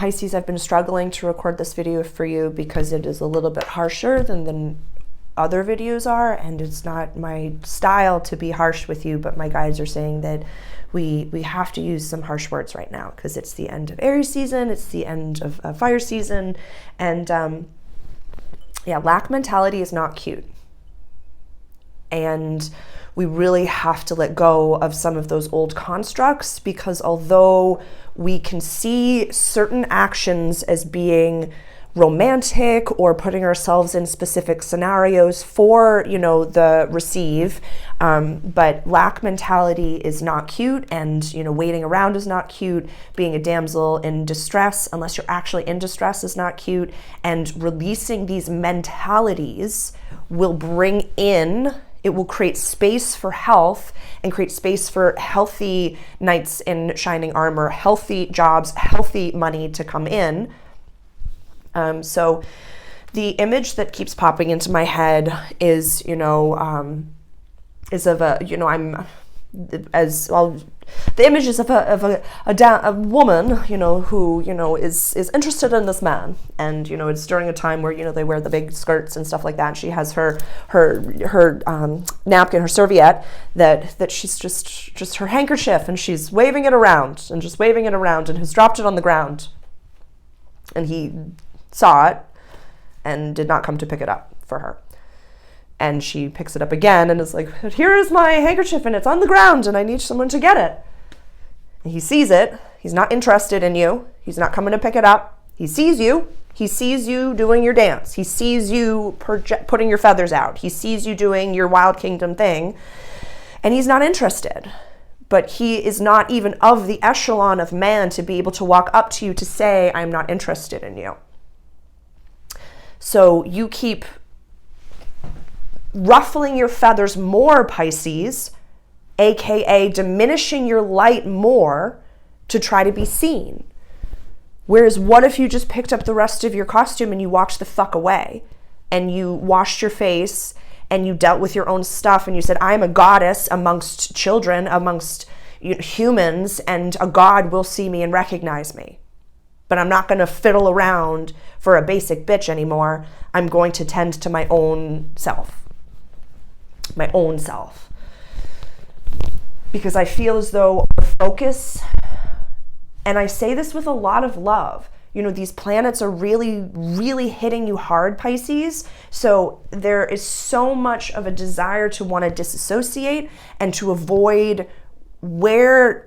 Pisces, I've been struggling to record this video for you because it is a little bit harsher than other videos are, and it's not my style to be harsh with you, but my guides are saying that we have to use some harsh words right now because it's the end of Aries season, it's the end of fire season, and yeah, lack mentality is not cute. And we really have to let go of some of those old constructs, because although we can see certain actions as being romantic or putting ourselves in specific scenarios for, the receive, but lack mentality is not cute, and, waiting around is not cute. Being a damsel in distress, unless you're actually in distress, is not cute. And releasing these mentalities will it will create space for health and create space for healthy knights in shining armor, healthy jobs, healthy money to come in. So the image that keeps popping into my head is, is of a, the image is of a woman, who, is interested in this man. And, it's during a time where, they wear the big skirts and stuff like that. She has her napkin, her serviette, that she's just her handkerchief, and she's waving it around and has dropped it on the ground. And he saw it and did not come to pick it up for her. And she picks it up again and is like, here is my handkerchief and it's on the ground and I need someone to get it. And he sees it. He's not interested in you. He's not coming to pick it up. He sees you. He sees you doing your dance. He sees you putting your feathers out. He sees you doing your Wild Kingdom thing. And he's not interested. But he is not even of the echelon of man to be able to walk up to you to say, I'm not interested in you. So you keep ruffling your feathers more, Pisces, aka diminishing your light more to try to be seen. Whereas what if you just picked up the rest of your costume and you walked the fuck away and you washed your face and you dealt with your own stuff and you said, I'm a goddess amongst children, amongst humans, and a god will see me and recognize me. But I'm not going to fiddle around for a basic bitch anymore. I'm going to tend to my own self. My own self. Because I feel as though our focus, and I say this with a lot of love, these planets are really, really hitting you hard, Pisces. So there is so much of a desire to want to disassociate and to avoid where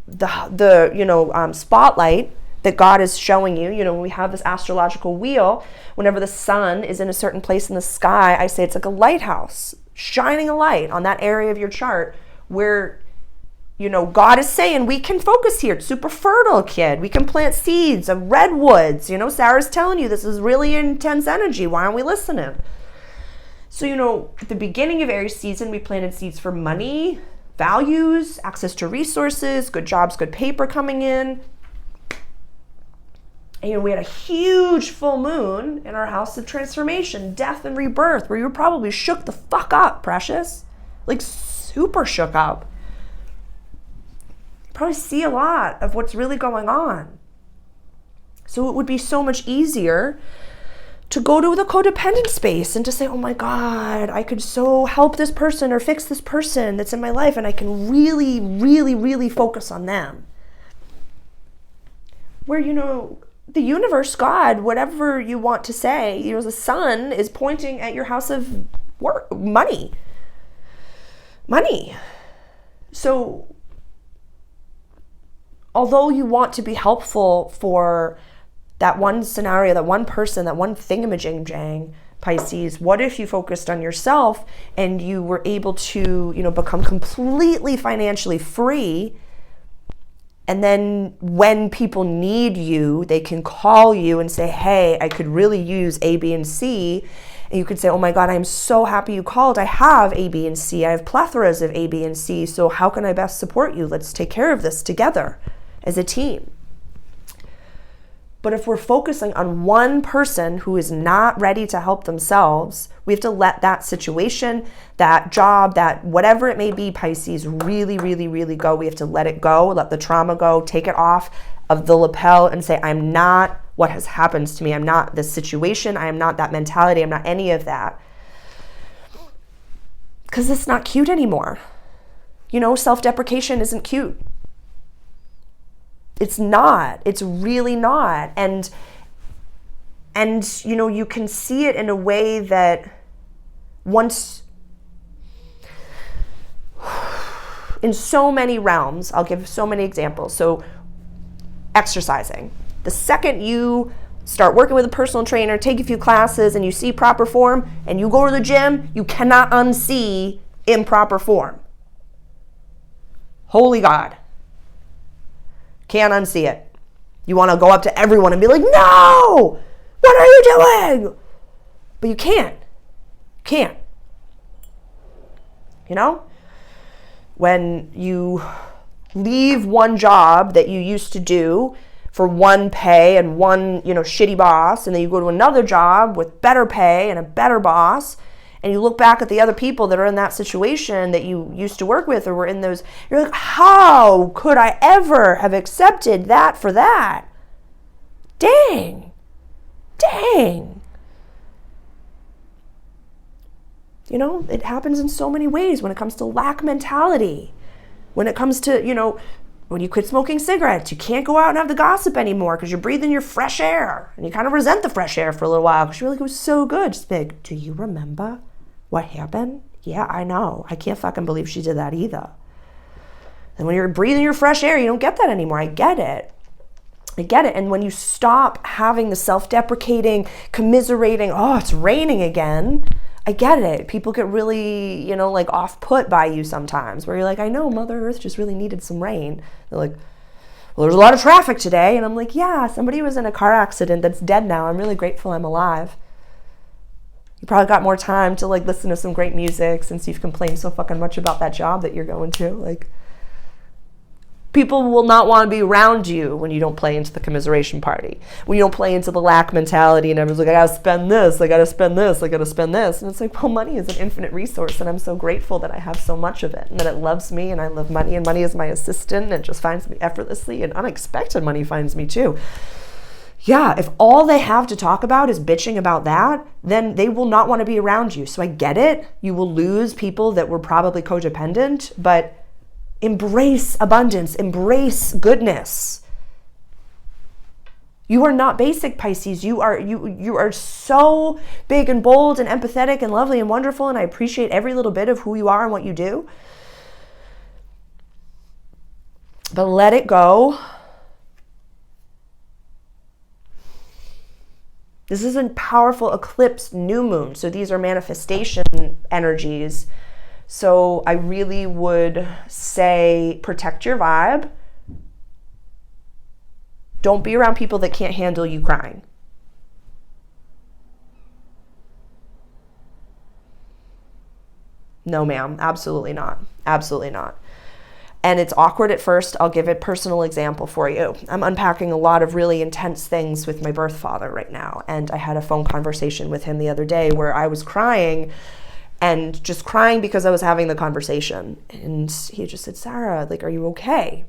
the spotlight that God is showing you. When we have this astrological wheel, whenever the sun is in a certain place in the sky, I say it's like a lighthouse, shining a light on that area of your chart where, God is saying, we can focus here. It's super fertile, kid. We can plant seeds of redwoods. Sarah's telling you this is really intense energy. Why aren't we listening? So, at the beginning of Aries season, we planted seeds for money, values, access to resources, good jobs, good paper coming in. And we had a huge full moon in our house of transformation, death and rebirth, where you were probably shook the fuck up, precious. Like super shook up. You probably see a lot of what's really going on. So it would be so much easier to go to the codependent space and to say, oh my God, I could so help this person or fix this person that's in my life, and I can really, really, really focus on them. Where, the universe, God, whatever you want to say, the sun is pointing at your house of work, money. So, although you want to be helpful for that one scenario, that one person, that one thingamajig-jang, Pisces, what if you focused on yourself and you were able to, become completely financially free? And then when people need you, they can call you and say, hey, I could really use A, B, and C. And you could say, oh my God, I'm so happy you called. I have A, B, and C. I have plethoras of A, B, and C. So how can I best support you? Let's take care of this together as a team. But if we're focusing on one person who is not ready to help themselves, we have to let that situation, that job, that whatever it may be, Pisces, really, really, really go. We have to let it go, let the trauma go, take it off of the lapel and say, I'm not what has happened to me. I'm not this situation. I am not that mentality. I'm not any of that. Because it's not cute anymore. You know, self-deprecation isn't cute. It's not. It's really not. And you know, you can see it in a way that once, in so many realms, I'll give so many examples. So exercising. The second you start working with a personal trainer, take a few classes, and you see proper form, and you go to the gym, you cannot unsee improper form. Holy God. Can't unsee it. You want to go up to everyone and be like, no, what are you doing? But you can't. Can't. You know? When you leave one job that you used to do for one pay and one, you know, shitty boss, and then you go to another job with better pay and a better boss, and you look back at the other people that are in that situation that you used to work with or were in those, you're like, how could I ever have accepted that for that? Dang. Dang. You know, it happens in so many ways when it comes to lack mentality. When it comes to, you know, when you quit smoking cigarettes, you can't go out and have the gossip anymore because you're breathing your fresh air. And you kind of resent the fresh air for a little while because you're like, it was so good. Just like, do you remember what happened? Yeah, I know. I can't fucking believe she did that either. And when you're breathing your fresh air, you don't get that anymore. I get it. I get it. And when you stop having the self-deprecating, commiserating, oh, it's raining again, I get it. People get really, you know, like off-put by you sometimes where you're like, I know Mother Earth just really needed some rain. They're like, well, there's a lot of traffic today. And I'm like, yeah, somebody was in a car accident that's dead now. I'm really grateful I'm alive. You probably got more time to like listen to some great music since you've complained so fucking much about that job that you're going to. Like, people will not want to be around you when you don't play into the commiseration party. When you don't play into the lack mentality and everyone's like, I gotta spend this, I gotta spend this, I gotta spend this. And it's like, well, money is an infinite resource and I'm so grateful that I have so much of it and that it loves me and I love money and money is my assistant and it just finds me effortlessly and unexpected money finds me too. Yeah, if all they have to talk about is bitching about that, then they will not want to be around you. So I get it. You will lose people that were probably codependent, but embrace abundance, embrace goodness. You are not basic, Pisces. You are so big and bold and empathetic and lovely and wonderful, and I appreciate every little bit of who you are and what you do. But let it go. This is a powerful eclipse new moon, so these are manifestation energies. So I really would say protect your vibe. Don't be around people that can't handle you crying. No, ma'am. Absolutely not. Absolutely not. And it's awkward at first. I'll give a personal example for you. I'm unpacking a lot of really intense things with my birth father right now. And I had a phone conversation with him the other day where I was crying and just crying because I was having the conversation. And he just said, Sarah, like, are you okay?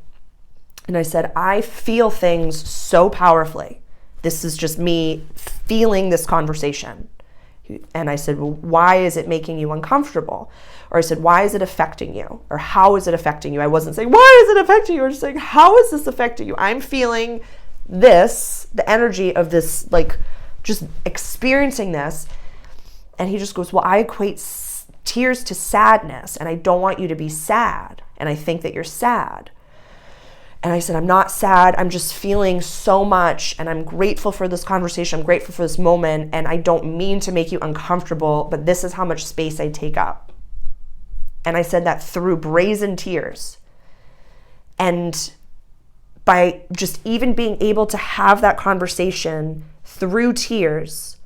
And I said, I feel things so powerfully. This is just me feeling this conversation. And I said, well, why is it making you uncomfortable? Or I said, why is it affecting you? Or how is it affecting you? I wasn't saying, why is it affecting you? I was just saying, how is this affecting you? I'm feeling this, the energy of this, like, just experiencing this. And he just goes, well, I equate tears to sadness, and I don't want you to be sad. And I think that you're sad. And I said, I'm not sad. I'm just feeling so much, and I'm grateful for this conversation. I'm grateful for this moment, and I don't mean to make you uncomfortable, but this is how much space I take up. And I said that through brazen tears. And by just even being able to have that conversation through tears,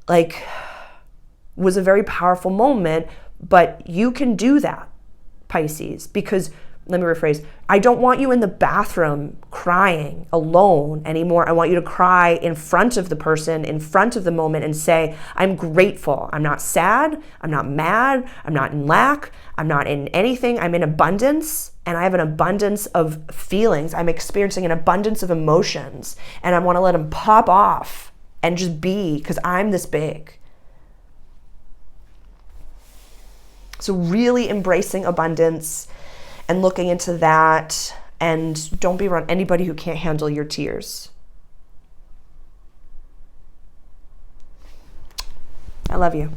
like, was a very powerful moment. But you can do that, Pisces, because let me rephrase. I don't want you in the bathroom crying alone anymore. I want you to cry in front of the person, in front of the moment, and say, I'm grateful. I'm not sad. I'm not mad. I'm not in lack. I'm not in anything. I'm in abundance, and I have an abundance of feelings. I'm experiencing an abundance of emotions, and I want to let them pop off and just be, because I'm this big. So really embracing abundance and looking into that, and don't be around anybody who can't handle your tears. I love you.